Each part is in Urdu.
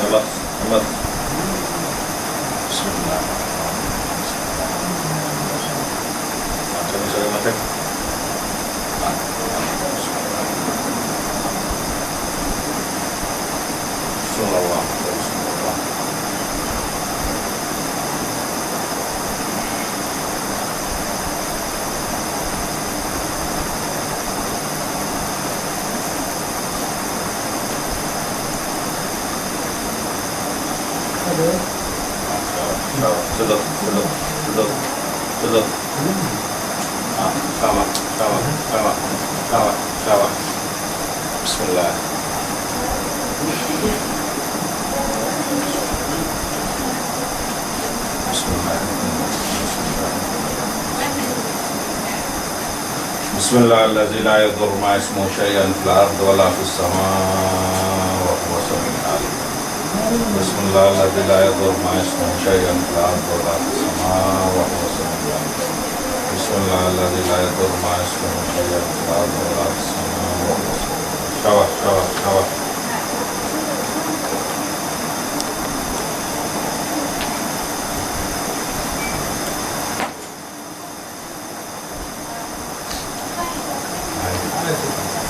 relax relax bismillah coba mata sallallahu sedot sabar bismillah bismillahirrahmanirrahim la yadur ma ismu syai'an fil ardi wa la fis samaa wa huwa samiul alim bismillahirrahmanirrahim la yadur ma ismu syai'an fil ardi wa la fis samaa wa huwa samiul alim bismillahirrahmanirrahim la yadur ma ismu syai'an fil ardi wa la fis samaa wa huwa samiul alim shabash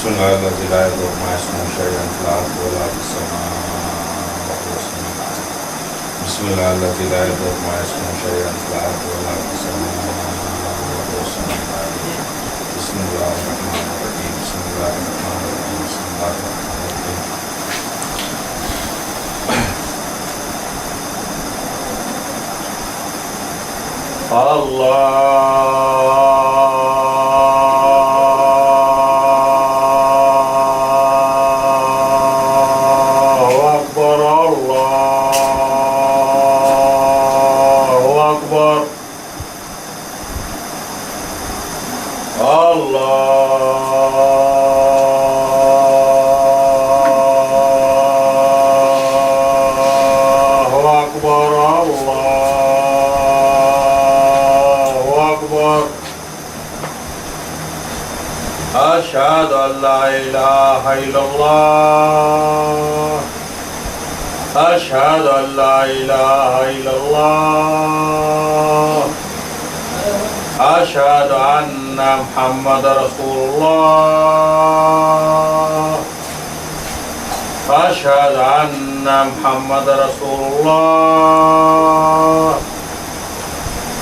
bismillahirrahmanirrahim la yadur ma ismu syai'an fil ardi wa la fis samaa wa huwa samiul alim bismillahirrahmanirrahim la yadur ma ismu syai'an fil ardi wa la fis samaa wa huwa samiul alim bismillahirrahmanirrahim bismillahirrahmanirrahim bismillahirrahmanirrahim Allah أشهد أن لا إله إلا الله أشهد أن لا إله إلا الله أشهد أن محمد رسول الله أشهد أن محمد رسول الله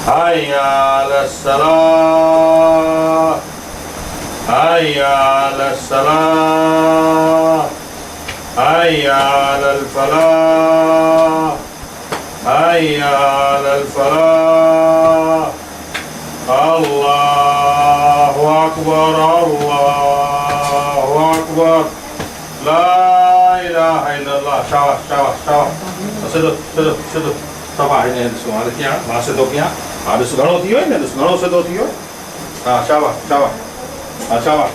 حي على الصلاة حي على الصلاة حي على الفلاح حي على الفلاح الله أكبر الله أكبر لا إله إلا الله شاباش شاباش شاباش سدو سدو سدو صباح ini semua kia masa tu kia ada segala tioi ada segala sedo tioi شاباش شاباش شاباش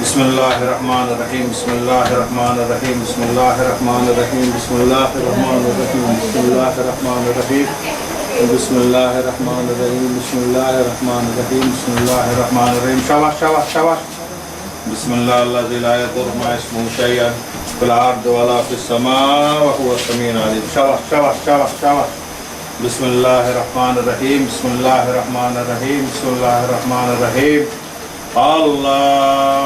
بسم الله الرحمن الرحيم بسم الله الرحمن الرحيم بسم الله الرحمن الرحيم بسم الله الرحمن الرحيم بسم الله الرحمن الرحيم بسم الله الرحمن الرحيم بسم الله الرحمن الرحيم بسم الله الرحمن الرحيم شاباش شاباش شاباش بسم الله الذي لا يضر مع اسمه شيئا في الأرض ولا في السماء وهو السميع العليم شاباش شاباش شاباش شاباش بسم الله الرحمن الرحيم بسم الله الرحمن الرحيم بسم الله الرحمن الرحيم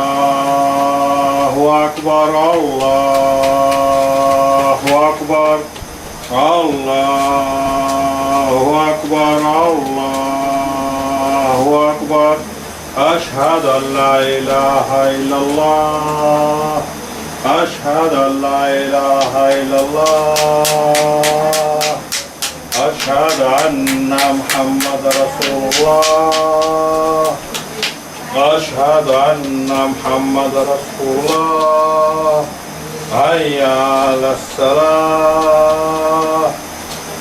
الله أكبر الله أكبر الله أكبر الله أكبر أشهد أن لا إله إلا الله أشهد أن لا إله إلا الله أشهد أن محمد رسول الله أشهد أن محمد رسول الله حي على الصلاة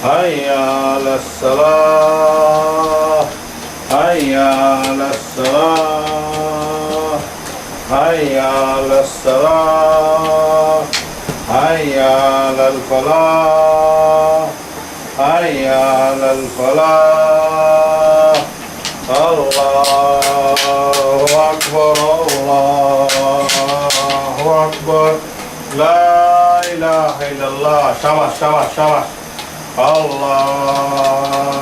حي على الصلاة حي على الصلاة حي على الصلاة حي على الفلاح حي على الفلاح الله أكبر الله أكبر لا إله إلا الله شاباش شاباش شاباش الله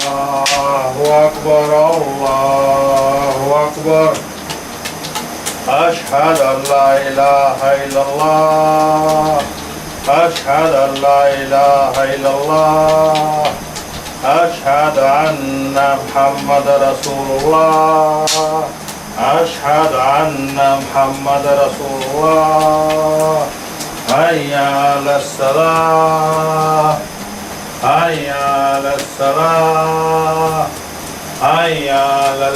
أكبر الله أكبر أشهد أن لا إله إلا الله أشهد أن لا إله إلا الله أشهد أن محمد رسول الله أشهد أن محمد رسول الله حي على الصلاة حي على الصلاة حي على